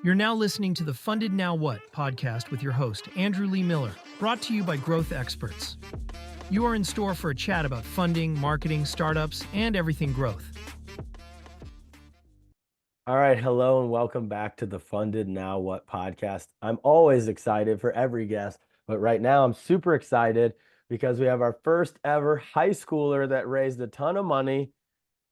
You're now listening to the Funded Now What podcast with your host, Andrew Lee Miller, brought to you by GrowthExpertz. You are in store for a chat about funding, marketing, startups, and everything growth. All right, hello and welcome back to the Funded Now What podcast. I'm always excited for every guest, but right now I'm super excited because we have our first ever high schooler that raised a ton of money.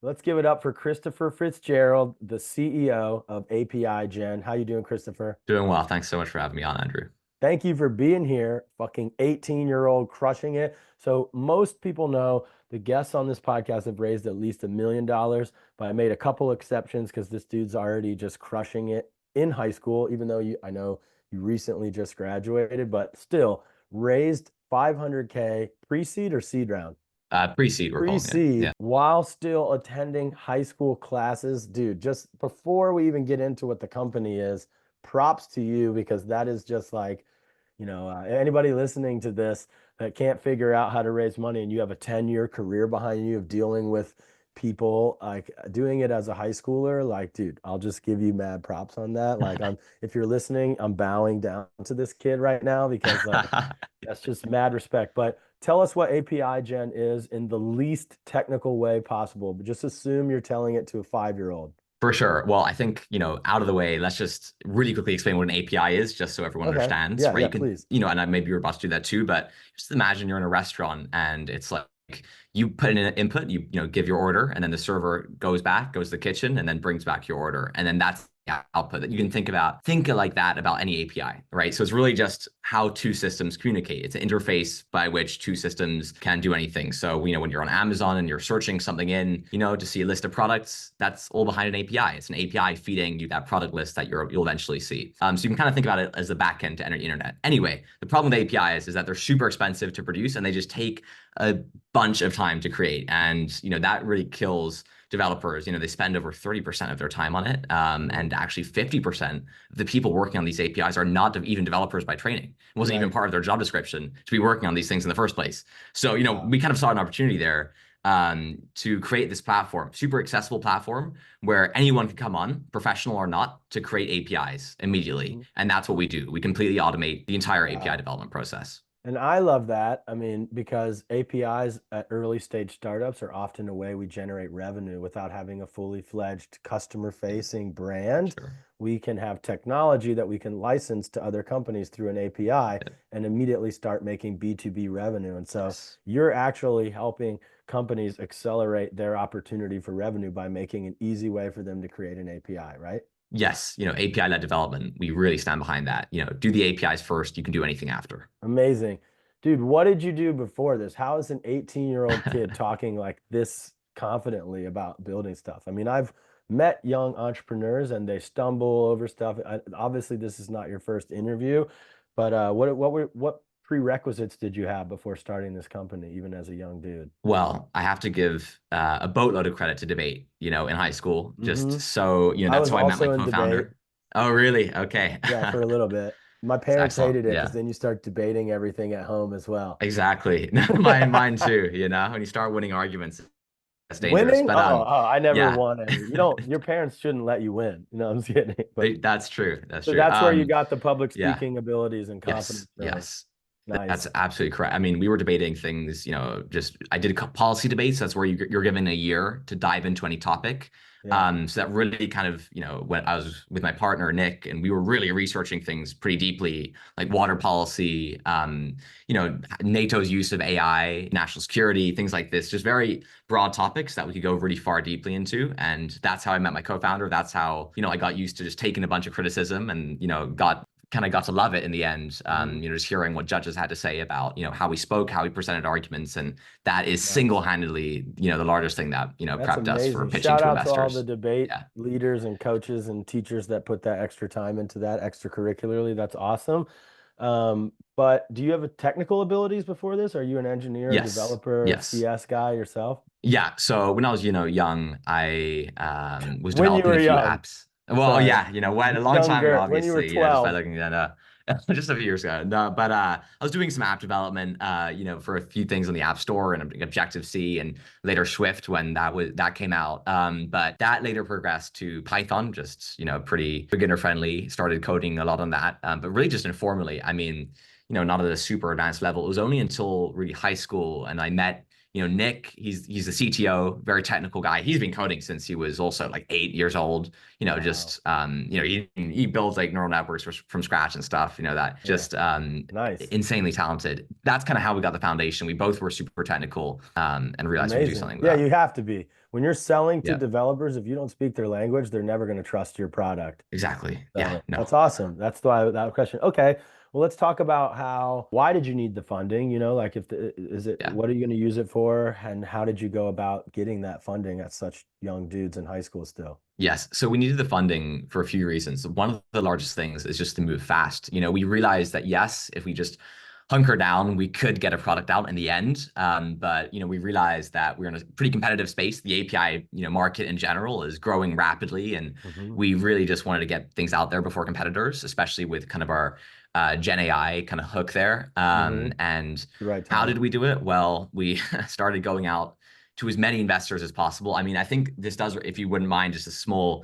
Let's give it up for Christopher Fitzgerald, the CEO of APIGen. How you doing, Christopher? Doing well. Thanks so much for having me on, Andrew. Thank you for being here. Fucking 18-year-old crushing it. So most people know the guests on this podcast have raised at least $1 million, but I made a couple exceptions because this dude's already just crushing it in high school, even though I know you recently just graduated, but still raised $500K pre-seed or seed round? Pre-seed, we're calling it. Pre-seed, while still attending high school classes. Dude, just before we even get into what the company is, props to you, because that is just like, anybody listening to this that can't figure out how to raise money, and you have a 10-year career behind you of dealing with people, like doing it as a high schooler, like, dude, I'll just give you mad props on that. Like, if you're listening, I'm bowing down to this kid right now because that's just mad respect. But tell us what APIGen is in the least technical way possible, but just assume you're telling it to a 5-year-old. For sure. Well, I think, out of the way, let's just really quickly explain what an API is, just so everyone understands. Yeah, right? Yeah, please. And maybe you're about to do that too, but just imagine you're in a restaurant and it's like you put in an input, you give your order, and then the server goes to the kitchen and then brings back your order. And then that's the output that you can think like that about any API, right? So it's really just how two systems communicate. It's an interface by which two systems can do anything. So, when you're on Amazon and you're searching something in, to see a list of products, that's all behind an API. It's an API feeding you that product list that you'll eventually see. So you can kind of think about it as the backend to enter the internet. Anyway, the problem with APIs is that they're super expensive to produce and they just take a bunch of time to create. And, that really kills developers. They spend over 30% of their time on it. And actually 50% of the people working on these APIs are not even developers by training. It wasn't even part of their job description to be working on these things in the first place. So, we kind of saw an opportunity there to create this platform, super accessible platform where anyone can come on, professional or not, to create APIs immediately. Mm-hmm. And that's what we do. We completely automate the entire API development process. And I love that. I mean, because APIs at early stage startups are often a way we generate revenue without having a fully fledged customer facing brand. Sure. We can have technology that we can license to other companies through an API and immediately start making B2B revenue. And so you're actually helping companies accelerate their opportunity for revenue by making an easy way for them to create an API, right? Yes, API-led development, we really stand behind that. Do the APIs first, you can do anything after. Amazing. Dude, what did you do before this? How is an 18-year-old kid talking like this confidently about building stuff? I mean, I've met young entrepreneurs and they stumble over stuff. Obviously, this is not your first interview, but what prerequisites did you have before starting this company, even as a young dude? Well, I have to give a boatload of credit to debate, in high school, just so, that's how I met my co-founder. Oh, really? Okay. Yeah, for a little bit. My parents hated it because then you start debating everything at home as well. Exactly. Mine too, when you start winning arguments, it's dangerous. Winning? But, I never won any. Your parents shouldn't let you win. I'm just kidding. But that's true. So that's where you got the public speaking abilities and confidence. Yes. Nice. That's absolutely correct. I mean, we were debating things, I did policy debates. That's where you're given a year to dive into any topic. So that really kind of, when I was with my partner, Nick, and we were really researching things pretty deeply, like water policy, NATO's use of AI, national security, things like this, just very broad topics that we could go really far deeply into. And that's how I met my co-founder. That's how, I got used to just taking a bunch of criticism and, got to love it in the end, just hearing what judges had to say about, how we spoke, how we presented arguments. And that is single-handedly, the largest thing that, prepped us for pitching to investors. Shout out to all the debate leaders and coaches and teachers that put that extra time into that extracurricularly. That's awesome. But do you have technical abilities before this? Are you an engineer, a developer, CS guy yourself? Yeah. So when I was, young, I was developing a few apps. Well, a long time ago, obviously. When you were 12. just a few years ago. No, but I was doing some app development, for a few things on the App Store and Objective-C and later Swift when that came out. But that later progressed to Python, just, pretty beginner friendly, started coding a lot on that. But really just informally, I mean, not at a super advanced level. It was only until really high school and I met Nick, he's the CTO, very technical guy. He's been coding since he was also like 8 years old. Wow. Just he builds like neural networks from scratch and stuff. That just Nice. insanely talented. That's kind of how we got the foundation. We both were super technical and realized we could do something. Yeah, you have to be. When you're selling to developers, if you don't speak their language, they're never going to trust your product. Exactly. So Yeah. No. That's awesome. That's why that question. Okay. Well, let's talk about why did you need the funding? Like what are you going to use it for? And how did you go about getting that funding at such young dudes in high school still? Yes. So we needed the funding for a few reasons. One of the largest things is just to move fast. We realized that yes, if we just hunker down, we could get a product out in the end. But we realized that we're in a pretty competitive space. The API, market in general is growing rapidly, and we really just wanted to get things out there before competitors, especially with kind of our Gen AI kind of hook there. And how did we do it? Well, we started going out to as many investors as possible. I mean, I think this does, if you wouldn't mind, just a small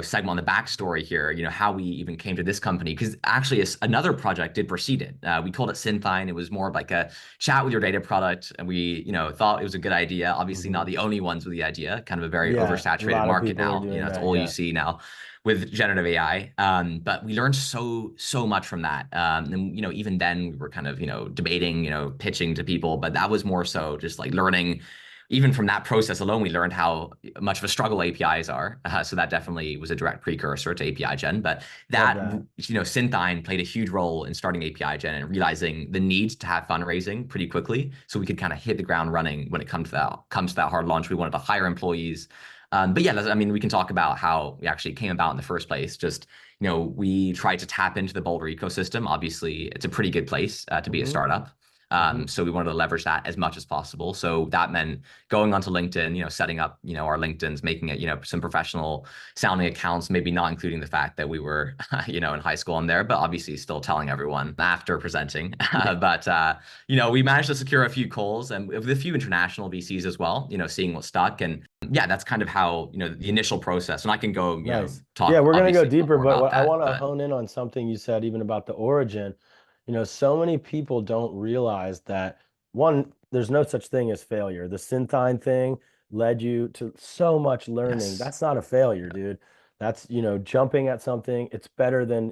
segment on the backstory here, how we even came to this company, because actually another project did precede it. We called it Synthine. It was more of like a chat with your data product. And we, thought it was a good idea. Obviously not the only ones with the idea, kind of a very oversaturated market now. That's all you see now with generative AI. But we learned so much from that. And, even then we were kind of, debating, pitching to people, but that was more so just like learning. Even from that process alone, we learned how much of a struggle APIs are. So that definitely was a direct precursor to APIGen. But that, Synthine played a huge role in starting APIGen and realizing the need to have fundraising pretty quickly, so we could kind of hit the ground running when it comes to that hard launch. We wanted to hire employees. But yeah, I mean, we can talk about how we actually came about in the first place. Just, we tried to tap into the Boulder ecosystem. Obviously, it's a pretty good place to be a startup. So we wanted to leverage that as much as possible. So that meant going onto LinkedIn, setting up, our LinkedIn's, making it, some professional sounding accounts, maybe not including the fact that we were, in high school on there, but obviously still telling everyone after presenting. But, we managed to secure a few calls and with a few international VCs as well, seeing what stuck. And yeah, that's kind of how, the initial process, and I can go, talk. Yeah, we're going to go deeper, but I want to hone in on something you said, even about the origin. So many people don't realize that, one, there's no such thing as failure. The Synthine thing led you to so much learning. Yes. That's not a failure, dude. That's, jumping at something. It's better than,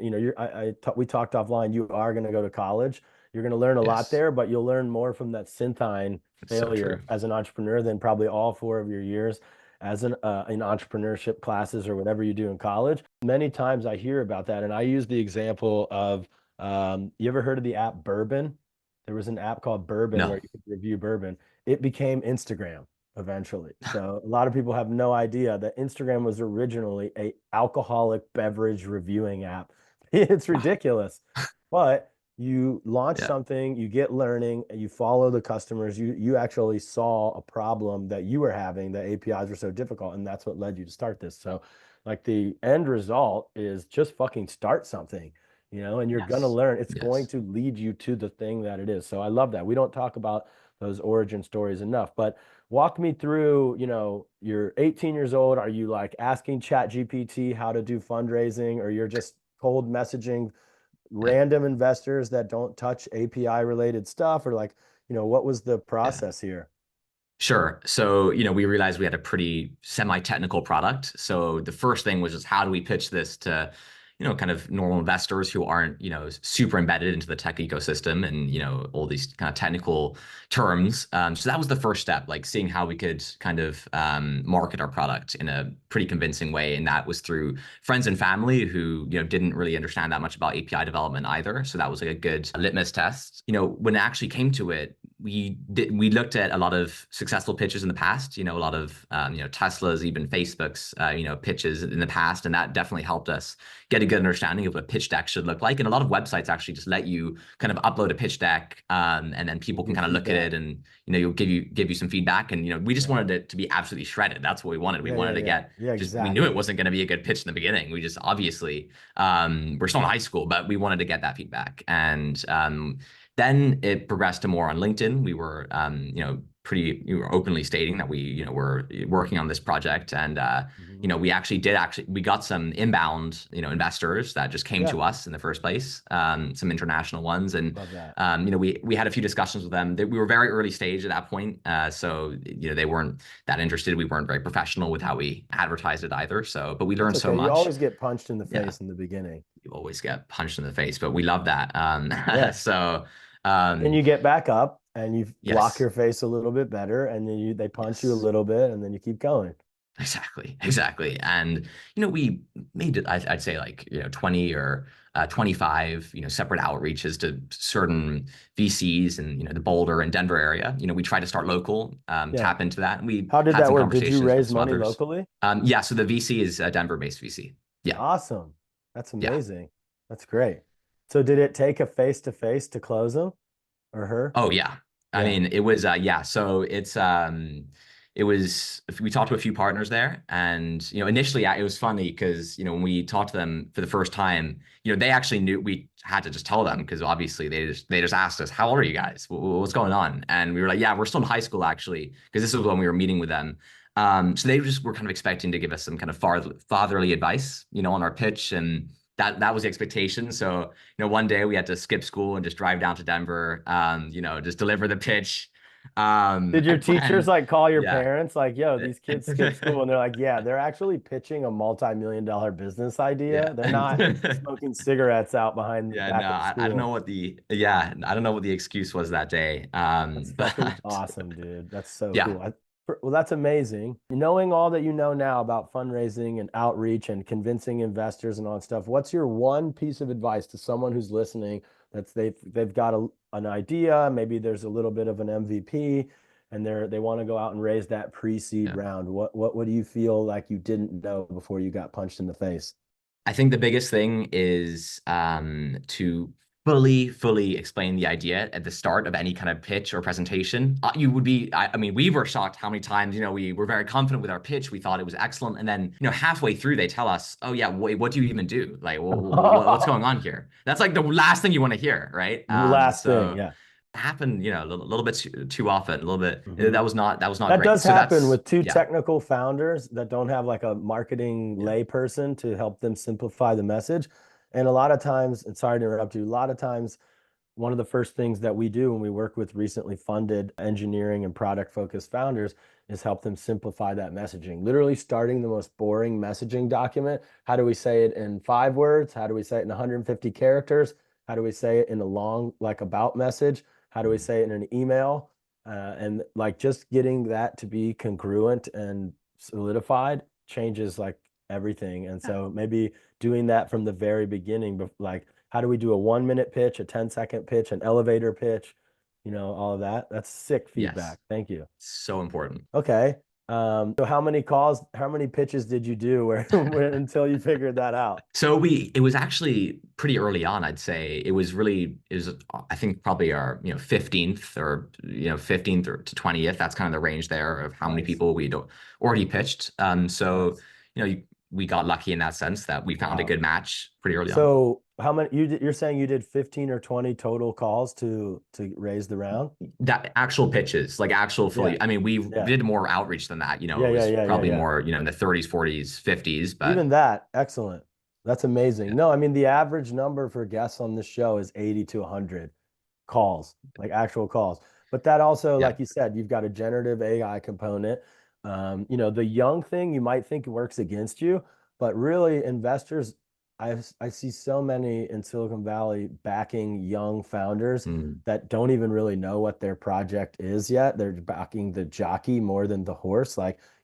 we talked offline. You are going to go to college. You're going to learn a lot there, but you'll learn more from that Synthine failure as an entrepreneur than probably all 4 of your years as in entrepreneurship classes or whatever you do in college. Many times I hear about that, and I use the example of, you ever heard of the app Bourbon? There was an app called Bourbon where you could review bourbon. It became Instagram eventually. So a lot of people have no idea that Instagram was originally a alcoholic beverage reviewing app. It's ridiculous. But you launch something, you get learning, and you follow the customers. You actually saw a problem that you were having, that APIs were so difficult, and that's what led you to start this. So like the end result is just fucking start something. And you're going to learn. It's going to lead you to the thing that it is. So I love that. We don't talk about those origin stories enough, but walk me through, you're 18 years old. Are you like asking ChatGPT how to do fundraising, or you're just cold messaging random investors that don't touch API related stuff, or like, what was the process here? Sure. So, we realized we had a pretty semi-technical product. So the first thing was just, how do we pitch this to kind of normal investors who aren't, super embedded into the tech ecosystem and, all these kind of technical terms. So that was the first step, like seeing how we could kind of market our product in a pretty convincing way. And that was through friends and family who, didn't really understand that much about API development either. So that was like a good litmus test. When it actually came to it, we looked at a lot of successful pitches in the past, a lot of Tesla's, even Facebook's pitches in the past, and that definitely helped us get a good understanding of what a pitch deck should look like. And a lot of websites actually just let you kind of upload a pitch deck, and then people can kind of look at it, and you'll give you some feedback. And we just wanted it to be absolutely shredded. That's what we wanted. We wanted to get we knew it wasn't going to be a good pitch in the beginning. We just obviously we're still in high school, but we wanted to get that feedback. And then it progressed to more on LinkedIn. We were, we were openly stating that we, were working on this project, and we got some inbound, investors that just came to us in the first place, some international ones, and we had a few discussions with them. We were very early stage at that point, so they weren't that interested. We weren't very professional with how we advertised it either. So, but we learned so much. You always get punched in the face in the beginning. You always get punched in the face, but we love that. So. And you get back up and you block your face a little bit better, and then they punch you a little bit, and then you keep going. Exactly. And, we made it, I'd say 20 or 25, separate outreaches to certain VCs in, the Boulder and Denver area. We tried to start local, tap into that. And how did that work? Did you raise money locally? So the VC is a Denver-based VC. Yeah. Awesome. That's amazing. Yeah. That's great. So did it take a face-to-face to close them or her? Oh yeah. I mean, it was, so it was, we talked to a few partners there, and, initially it was funny because, when we talked to them for the first time, they actually knew. We had to just tell them because obviously they just asked us, how old are you guys? What's going on? And we were like, yeah, we're still in high school actually, because this was when we were meeting with them. So they just were kind of expecting to give us some kind of fatherly advice, on our pitch, and that was the expectation. So, one day we had to skip school and just drive down to Denver, just deliver the pitch. Did your teachers call your parents like, yo, these kids skip school? And they're like, yeah, they're actually pitching a multi-million-dollar business idea. They're not smoking cigarettes out behind the back of school. I don't know what the excuse was that day. That's fucking awesome, dude. That's so cool. Well, that's amazing. Knowing all that you know now about fundraising and outreach and convincing investors and all that stuff, what's your one piece of advice to someone who's listening that's they've got an idea, maybe there's a little bit of an MVP, and they want to go out and raise that pre-seed round? What do you feel like you didn't know before you got punched in the face? I think the biggest thing is to fully explain the idea at the start of any kind of pitch or presentation. We were shocked how many times, we were very confident with our pitch. We thought it was excellent. And then, halfway through, they tell us, oh yeah, wait, what do you even do? Like, what's going on here? That's like the last thing you want to hear, right? Thing, yeah. Happened, a little bit too often, a little bit. That was not that great. Does happen with two technical founders that don't have like a marketing layperson to help them simplify the message. And a lot of times, and sorry to interrupt you, a lot of times, one of the first things that we do when we work with recently funded engineering and product focused founders is help them simplify that messaging. Literally starting the most boring messaging document. How do we say it in 5 words? How do we say it in 150 characters? How do we say it in a long, about message? How do we say it in an email? And just getting that to be congruent and solidified changes everything. And so maybe doing that from the very beginning, but how do we do a 1-minute pitch, a 10-second pitch, an elevator pitch, all of that. That's sick feedback. Yes. Thank you. So important. Okay. So how many pitches did you do until you figured that out? So it was actually pretty early on, I'd say. It was I think probably our, 15th or, 15th or to 20th. That's kind of the range there of how many people we'd already pitched. So, we got lucky in that sense that we found a good match pretty early on. So how many, you're saying you did 15 or 20 total calls to raise the round? That actual pitches, actual fully, we did more outreach than that, it was probably more, in the 30s, 40s, 50s, but even that, excellent. That's amazing. No, the average number for guests on this show is 80 to 100 calls, actual calls. But that also, like you said, you've got a generative AI component. The young thing you might think works against you, but really investors, I see so many in Silicon Valley backing young founders that don't even really know what their project is yet. They're backing the jockey more than the horse.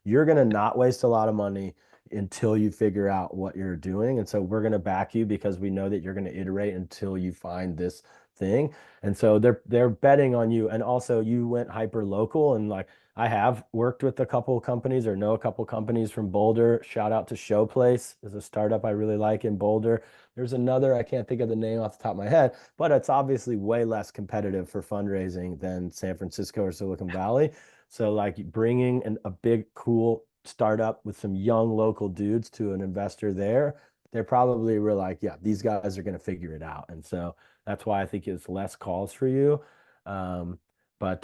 You're going to not waste a lot of money. until you figure out what you're doing. And so we're going to back you because we know that you're going to iterate until you find this thing. And so they're betting on you. And also you went hyper local, and like I have worked with a couple of companies or know a couple of companies from Boulder. Shout out to Showplace. There's a startup I really like in Boulder. There's another, I can't think of the name off the top of my head, but it's obviously way less competitive for fundraising than San Francisco or Silicon Valley. So like bringing a big, cool startup with some young local dudes to an investor there, they probably were like, yeah, these guys are going to figure it out. And so that's why I think it's less calls for you. But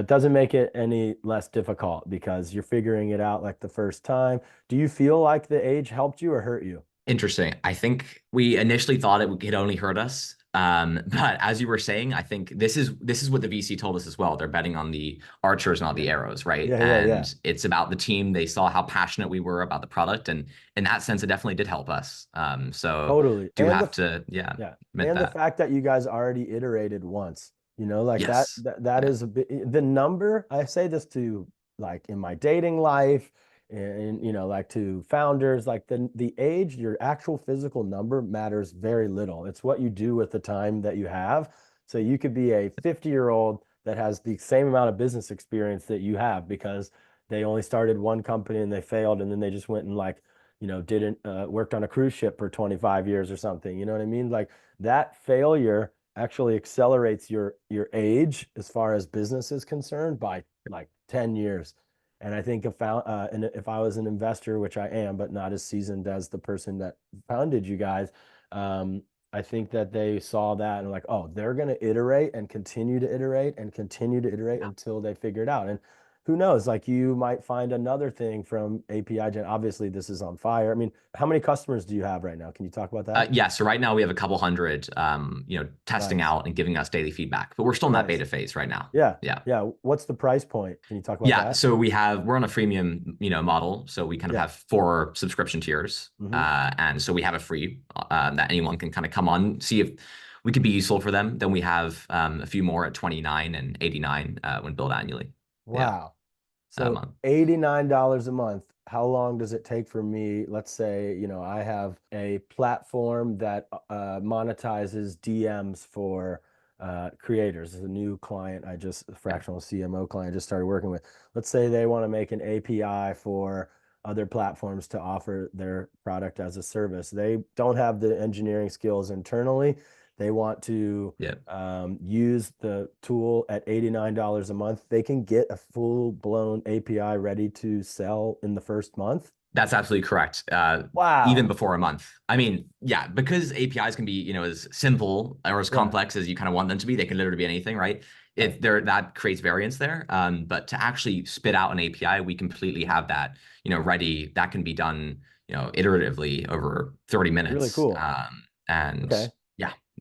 doesn't make it any less difficult because you're figuring it out like the first time. Do you feel like the age helped you or hurt you? Interesting. I think we initially thought it could only hurt us. But as you were saying, I think this is what the VC told us as well. They're betting on the archers, not the arrows, right? And it's about the team. They saw how passionate we were about the product, and in that sense, it definitely did help us. So totally. do And have to, yeah. And the fact that you guys already iterated once, like Yes. that is a bit the number. I say this to like in my dating life and like to founders, like the age, your actual physical number matters very little. It's what you do with the time that you have. So you could be a 50-year-old that has the same amount of business experience that you have because they only started one company and they failed, and then they just went and like didn't worked on a cruise ship for 25 years or something. You know what I mean? Like that failure actually accelerates your age as far as business is concerned by like 10 years. And I think if I was an investor, which I am, but not as seasoned as the person that founded you guys, I think that they saw that and like, oh, they're going to iterate and continue to iterate and continue to iterate until they figure it out. And who knows, like you might find another thing from APIGen. Obviously, this is on fire. I mean, how many customers do you have right now? Can you talk about that? Yeah, so right now we have a couple hundred, testing Nice. out and giving us daily feedback, but we're still in that beta phase right now. Yeah. Yeah. Yeah. What's the price point? Can you talk about that? So we're on a freemium, model. So we kind of have 4 subscription tiers. And so we have a free that anyone can kind of come on, see if we could be useful for them. Then we have a few more at 29 and 89 when billed annually. Wow. So $89 a month. How long does it take for me? Let's say, I have a platform that monetizes DMs for creators. This is a new client a fractional CMO client I just started working with. Let's say they want to make an API for other platforms to offer their product as a service. They don't have the engineering skills internally. They want to use the tool at $89 a month. They can get a full-blown API ready to sell in the first month. That's absolutely correct. Wow. Even before a month. I mean, yeah, because APIs can be, as simple or as complex as you kind of want them to be. They can literally be anything, right? That creates variance there. But to actually spit out an API, we completely have that, ready. That can be done, iteratively over 30 minutes. Really cool.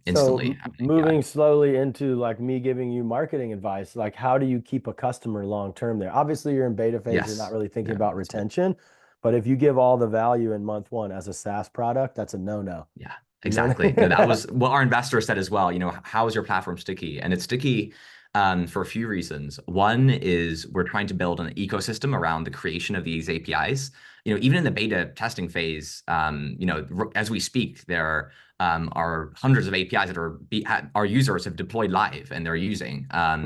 Instantly. So moving slowly into like me giving you marketing advice, like how do you keep a customer long term there? Obviously, you're in beta phase. You're not really thinking about retention, but if you give all the value in month 1 as a SaaS product, that's a no-no. Yeah, exactly. That was what our investor said as well. How is your platform sticky? And it's sticky for a few reasons. One is we're trying to build an ecosystem around the creation of these APIs. Even in the beta testing phase, as we speak, there are hundreds of APIs that our users have deployed live and they're using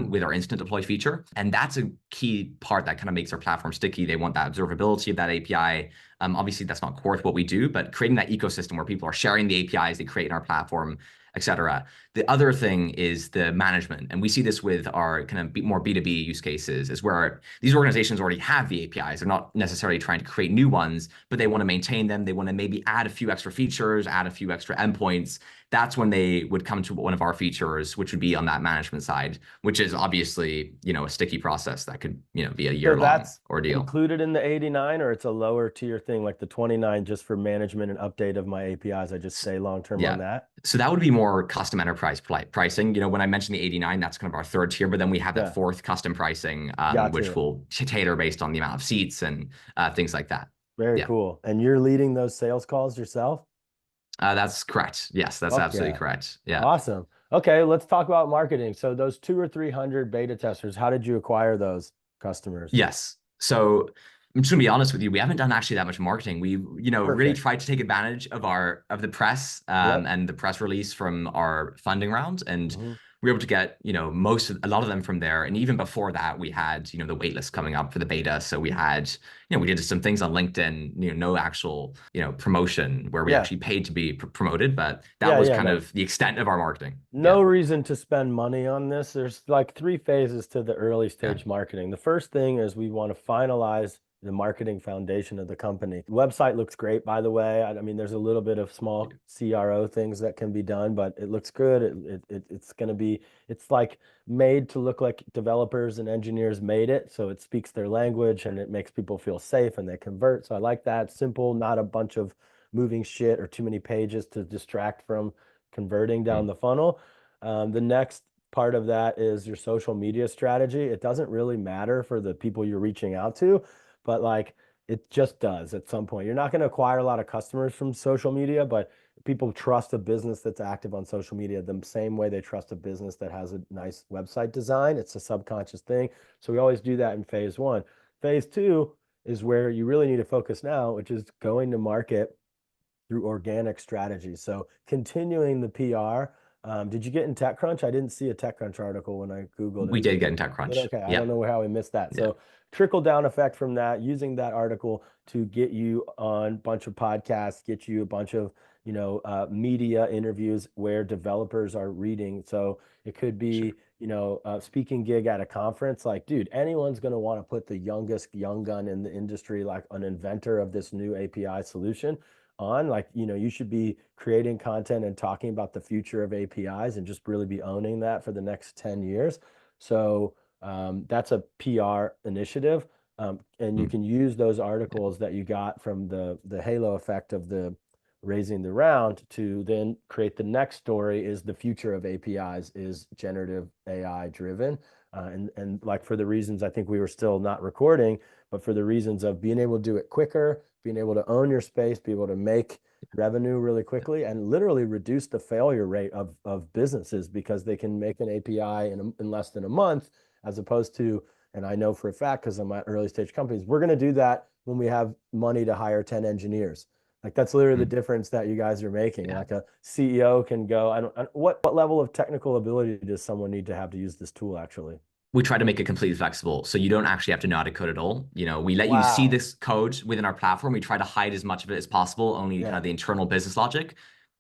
with our instant deploy feature. And that's a key part that kind of makes our platform sticky. They want that observability of that API. Obviously, that's not core to what we do, but creating that ecosystem where people are sharing the APIs they create in our platform, et cetera. The other thing is the management. And we see this with our kind of more B2B use cases is where these organizations already have the APIs. They're not necessarily trying to create new ones, but they want to maintain them. They want to maybe add a few extra features, add a few extra endpoints. That's when they would come to one of our features, which would be on that management side, which is obviously, a sticky process that could, be a year-long ordeal. Included in the 89, or it's a lower tier thing like the 29 just for management and update of my APIs. I just say long-term on that. So that would be more custom enterprise pricing. When I mentioned the 89, that's kind of our 3rd tier, but then we have that 4th custom pricing, which will tailor based on the amount of seats and things like that. Very cool. And you're leading those sales calls yourself? That's correct. Yes, that's absolutely correct. Yeah. Awesome. Okay, let's talk about marketing. So those 200 or 300 beta testers, how did you acquire those customers? Yes. So I'm just gonna be honest with you. We haven't done actually that much marketing. We, really Perfect. tried to take advantage of the press Yep. and the press release from our funding round, and Hmm. we were able to get a lot of them from there. And even before that, we had the waitlist coming up for the beta. So we had we did some things on LinkedIn. No actual promotion where we Yeah. actually paid to be promoted, but that Yeah. was Yeah. kind No. of the extent of our marketing. No Yeah, reason to spend money on this. There's like three phases to the early yeah, stage marketing. The first thing is we want to finalize the marketing foundation of the company. The website looks great, by the way. I mean, there's a little bit of small CRO things that can be done, but it looks good. It's going to be, it's like made to look like developers and engineers made it. So it speaks their language and it makes people feel safe and they convert. So I like that. Simple, not a bunch of moving shit or too many pages to distract from converting down mm, the funnel. The next part of that is your social media strategy. It doesn't really matter for the people you're reaching out to, but like it just does at some point. You're not going to acquire a lot of customers from social media, but people trust a business that's active on social media the same way they trust a business that has a nice website design. It's a subconscious thing. So we always do that in phase one. Phase two is where you really need to focus now, which is going to market through organic strategies. So continuing the PR. Did you get in TechCrunch? I didn't see a TechCrunch article when I Googled we it. did get in But TechCrunch. okay, I don't Yep. know how we missed that. Yeah. So trickle down effect from that, using that article to get you on a bunch of podcasts, get you a bunch of media interviews where developers are reading. So it could Sure. be a speaking gig at a conference. Like, dude, anyone's going to want to put the youngest young gun in the industry, like an inventor of this new API solution on. Like, you should be creating content and talking about the future of APIs and just really be owning that for the next 10 years. So that's a PR initiative. And you Mm, can use those yeah. articles that you got from the halo effect of the raising the round to then create the next story is the future of APIs is generative AI driven. And like for the reasons I think we were still not recording, but for the reasons of being able to do it quicker, being able to own your space, be able to make revenue really quickly, and literally reduce the failure rate of businesses because they can make an API in less than a month, as opposed to, and I know for a fact because I'm at early stage companies, we're going to do that when we have money to hire 10 engineers. Like that's literally the Mm, difference that you guys are making. yeah. Like a CEO can go, what level of technical ability does someone need to have to use this tool actually? We try to make it completely flexible. So you don't actually have to know how to code at all. We let you see Wow. this code within our platform. We try to hide as much of it as possible, only kind Yeah, of the internal business logic.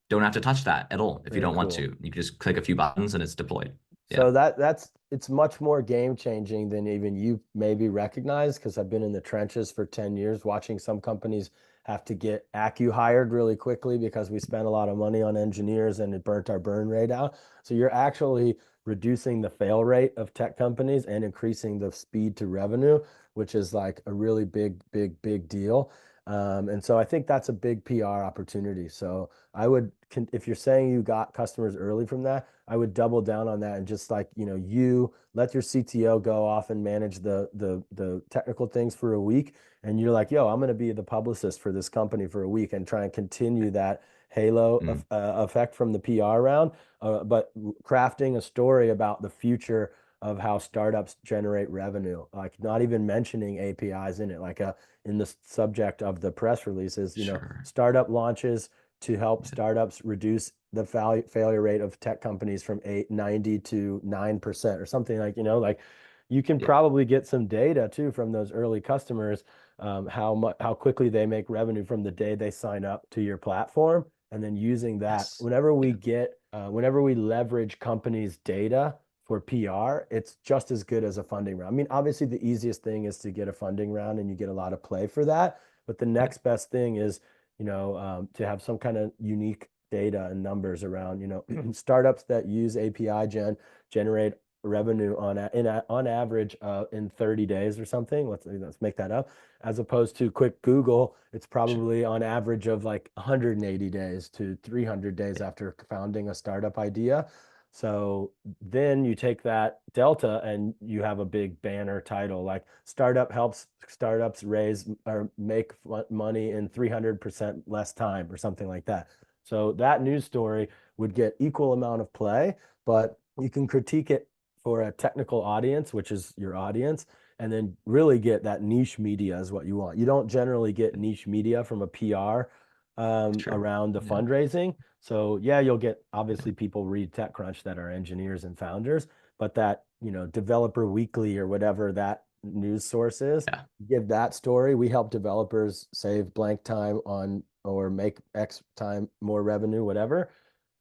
Don't have to touch that at all if you very don't want cool. to. You can just click a few buttons and it's deployed. Yeah. So that's it's much more game changing than even you maybe recognize because I've been in the trenches for 10 years watching some companies have to get hired really quickly because we spent a lot of money on engineers and it burnt our burn rate out. So you're actually reducing the fail rate of tech companies and increasing the speed to revenue, which is like a really big deal. And so I think that's a big PR opportunity. So I would, if you're saying you got customers early from that, I would double down on that and just like, you let your CTO go off and manage the technical things for a week. And you're like, yo, I'm going to be the publicist for this company for a week and try and continue that halo Mm, effect from the PR round, but crafting a story about the future of how startups generate revenue, like not even mentioning APIs in it, like in the subject of the press releases, sure. startup launches to help startups reduce the failure rate of tech companies from 90 to 9% or something like, like you can Yeah. probably get some data too from those early customers, how quickly they make revenue from the day they sign up to your platform. And then using that, Yes. Yeah. whenever we leverage companies' data for PR, it's just as good as a funding round. I mean, obviously the easiest thing is to get a funding round and you get a lot of play for that. But the Yeah. next best thing is to have some kind of unique data and numbers around, startups that use APIGen generate revenue on average in 30 days or something. Let's make that up. As opposed to quick Google, it's Sure. probably on average of like 180 days to 300 days Yeah. after founding a startup idea. So then you take that delta and you have a big banner title like startup helps startups raise or make money in 300% less time or something like that. So that news story would get equal amount of play, but you can critique it for a technical audience, which is your audience, and then really get that niche media is what you want. You don't generally get niche media from a PR True. around the Yeah. fundraising. So yeah, you'll get obviously people read TechCrunch that are engineers and founders, but that, Developer Weekly or whatever that news source is, Yeah. give that story. We help developers save blank time on or make X time more revenue, whatever.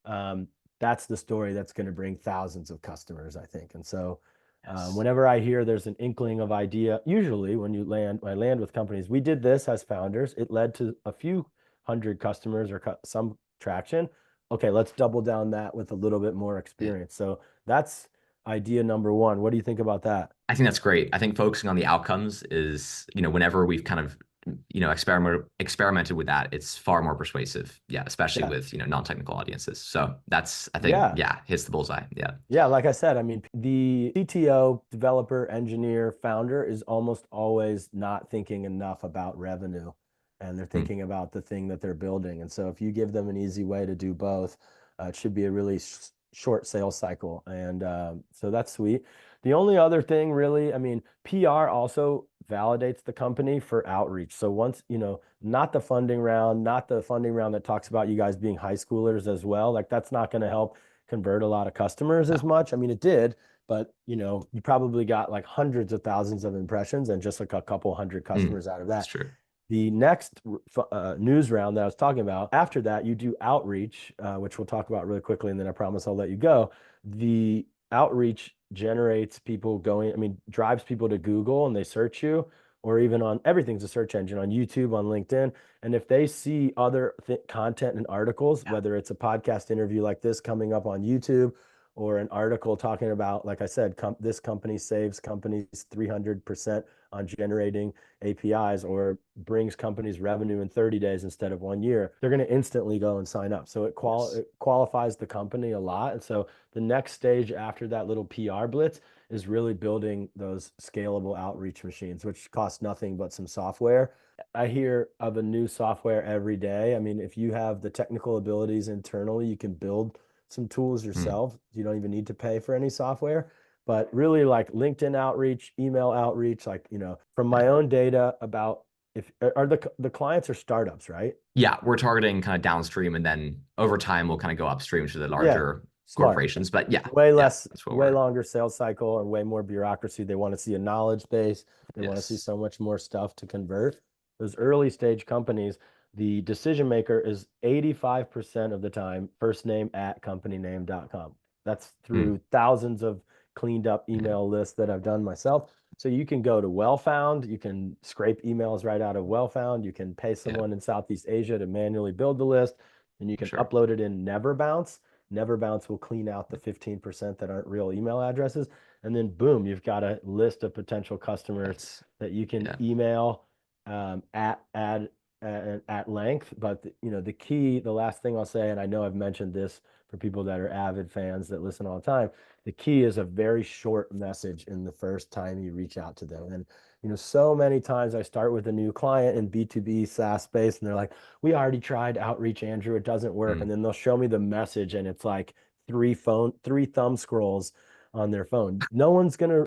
Um, that's the story that's going to bring thousands of customers, I think. And so Yes. whenever I hear there's an inkling of idea, usually when I land with companies, we did this as founders. It led to a few hundred customers or some traction. Okay, let's double down that with a little bit more Yeah. experience. So that's idea number one. What do you think about that? I think that's great. I think focusing on the outcomes is, whenever we've kind of, experimented with that, it's far more persuasive. Yeah, especially Yeah. with, non-technical audiences. So that's, I think, Yeah. yeah, hits the bullseye. Yeah. Yeah, like I said, I mean, the CTO, developer, engineer, founder is almost always not thinking enough about revenue, and they're Mm. thinking about the thing that they're building. And so if you give them an easy way to do both, it should be a really short sales cycle. And so that's sweet. The only other thing really, I mean, PR also validates the company for outreach. So once, not the funding round, not the funding round that talks about you guys being high schoolers as well, like that's not going to help convert a lot of customers as No, much. I mean, it did, but you probably got like hundreds of thousands of impressions and just like a couple hundred customers out of that's that. true. The next news round that I was talking about, after that, you do outreach, which we'll talk about really quickly, and then I promise I'll let you go. The outreach generates people going, I mean, drives people to Google and they search you, or even on everything's a search engine on YouTube, on LinkedIn. And if they see other content and articles, Yeah. whether it's a podcast interview like this coming up on YouTube, or an article talking about, like I said, this company saves companies 300% on generating APIs, or brings companies revenue in 30 days instead of 1 year, they're going to instantly go and sign up. So Yes. it qualifies the company a lot. And so the next stage after that little PR blitz is really building those scalable outreach machines, which cost nothing but some software. I hear of a new software every day. I mean, if you have the technical abilities internally, you can build some tools Mm. yourself. You don't even need to pay for any software. But really, like LinkedIn outreach, email outreach, like, from Yeah. my own data about, if are the clients are startups, right? Yeah, we're targeting kind of downstream, and then over time we'll kind of go upstream to the Yeah, larger smart. corporations. But yeah, Way yeah, less, that's what way we're. longer sales cycle and way more bureaucracy. They want to see a knowledge base. They want to see Yes. so much more stuff to convert. Those early stage companies, the decision maker is 85% of the time first name at companyname.com. That's Mm. through thousands of cleaned up Yeah. email lists that I've done myself. So you can go to Wellfound, you can scrape emails right out of Wellfound, you can pay Yeah, someone in Southeast Asia to manually build the list, and you for can sure. upload it in Neverbounce. Neverbounce will clean out the 15% that aren't real email addresses. And then boom, you've got a list of potential customers That's that you can yeah. email at length. But the key, the last thing I'll say, and I know I've mentioned this for people that are avid fans that listen all the time, the key is a very short message in the first time you reach out to them. And so many times I start with a new client in B2B SaaS space, and they're like, we already tried outreach, Andrew, it doesn't work. And Mm. then they'll show me the message, and it's like three thumb scrolls on their phone. No one's gonna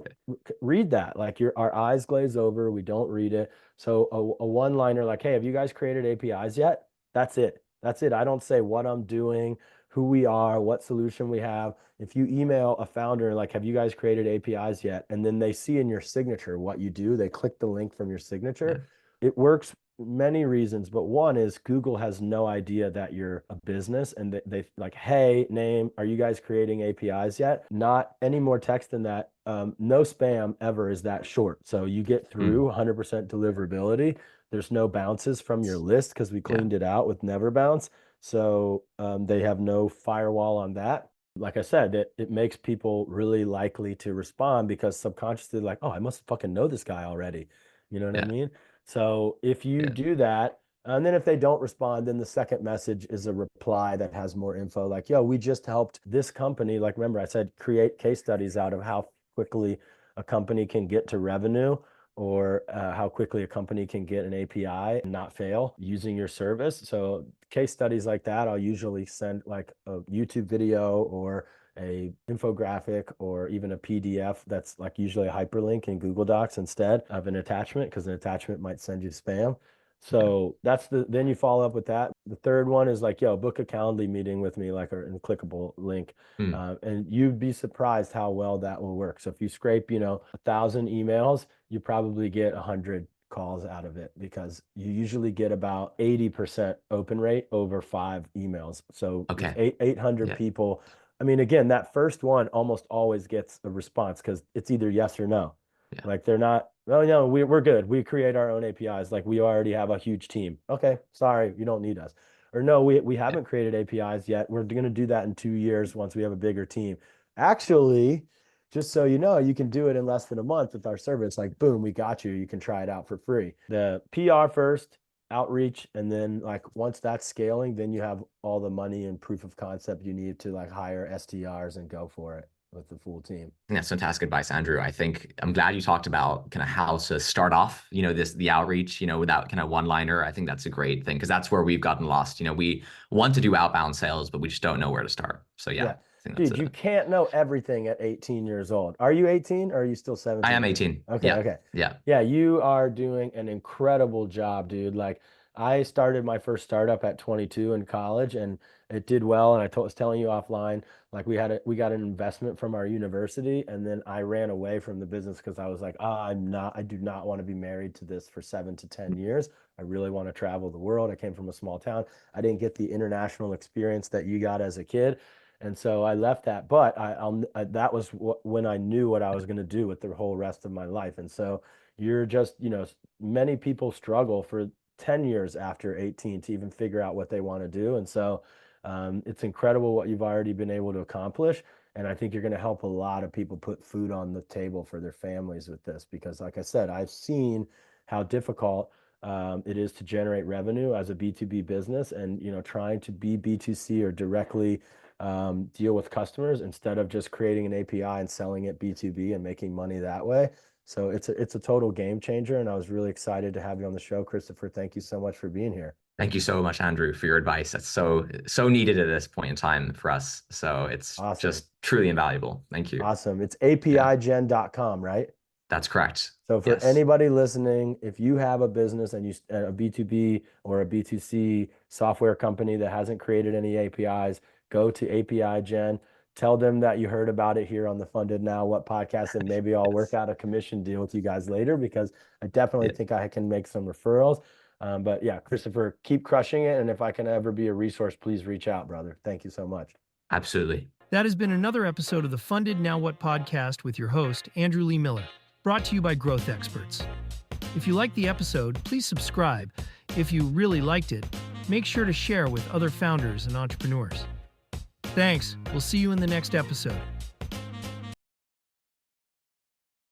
read that. Like our eyes glaze over, we don't read it. So a one-liner like, hey, have you guys created APIs yet? That's it. That's it. I don't say what I'm doing, who we are, what solution we have. If you email a founder like, have you guys created APIs yet? And then they see in your signature what you do, they click the link from your Yeah. signature. It works many reasons, but one is Google has no idea that you're a business, and they like, hey, name, are you guys creating APIs yet? Not any more text than that. No spam ever is that short. So you get through Mm. 100% deliverability. There's no bounces from your list because we Yeah. cleaned it out with Never Bounce. So they have no firewall on that. Like I said, it makes people really likely to respond because subconsciously, like, oh, I must fucking know this guy already. You know what I Yeah. mean? So if you Yeah. do that, and then if they don't respond, then the second message is a reply that has more info like, yo, we just helped this company. Like, remember, I said create case studies out of how quickly a company can get to revenue, or how quickly a company can get an API and not fail using your service. So case studies like that, I'll usually send like a YouTube video or a infographic or even a PDF that's like usually a hyperlink in Google Docs instead of an attachment, because an attachment might send you spam. So that's then you follow up with that. The third one is like, yo, book a Calendly meeting with me, like a clickable link. And you'd be surprised how well that will work. So if you scrape, 1,000 emails, you probably get 100 calls out of it, because you usually get about 80% open rate over 5 emails. So Okay. 800 people. I mean, again, that first one almost always gets a response because it's either yes or no. Yeah. Like they're not, oh, no, we're good. We create our own APIs. Like we already have a huge team. Okay, sorry, you don't need us. Or no, we haven't created APIs yet. We're going to do that in 2 years once we have a bigger team. Actually, just so you know, you can do it in less than a month with our service. Like, boom, we got you. You can try it out for free. The PR first, outreach, and then like once that's scaling, then you have all the money and proof of concept you need to like hire SDRs and go for it with the full team. That's fantastic advice, Andrew. I think I'm glad you talked about kind of how to start off, the outreach, without kind of one-liner. I think that's a great thing, because that's where we've gotten lost. We want to do outbound sales, but we just don't know where to start. So yeah. Yeah. I think Dude, you can't know everything at 18 years old. Are you 18 or are you still 17? I am 18. Okay, Yeah. okay. Yeah. Yeah, you are doing an incredible job, dude. Like I started my first startup at 22 in college, and it did well. And was telling you offline, like we got an investment from our university, and then I ran away from the business because I was like, I do not want to be married to this for 7 to 10 years. I really want to travel the world. I came from a small town. I didn't get the international experience that you got as a kid. And so I left that, but that was when I knew what I was going to do with the whole rest of my life. And so you're just, many people struggle for 10 years after 18 to even figure out what they want to do. And so it's incredible what you've already been able to accomplish. And I think you're going to help a lot of people put food on the table for their families with this, because like I said, I've seen how difficult it is to generate revenue as a B2B business, and, trying to be B2C or directly deal with customers instead of just creating an API and selling it B2B and making money that way. So it's a total game changer. And I was really excited to have you on the show, Christopher. Thank you so much for being here. Thank you so much, Andrew, for your advice. That's so needed at this point in time for us. So it's awesome. Just truly invaluable. Thank you. Awesome. It's APIGen.com, right? That's correct. So for anybody listening, if you have a business and a B2B or a B2C software company that hasn't created any APIs, go to APIGen. Tell them that you heard about it here on the Funded Now What podcast, and maybe I'll work out a commission deal with you guys later, because I definitely think I can make some referrals. But yeah, Christopher, keep crushing it. And if I can ever be a resource, please reach out, brother. Thank you so much. Absolutely. That has been another episode of the Funded Now What podcast with your host, Andrew Lee Miller, brought to you by GrowthExpertz. If you liked the episode, please subscribe. If you really liked it, make sure to share with other founders and entrepreneurs. Thanks. We'll see you in the next episode.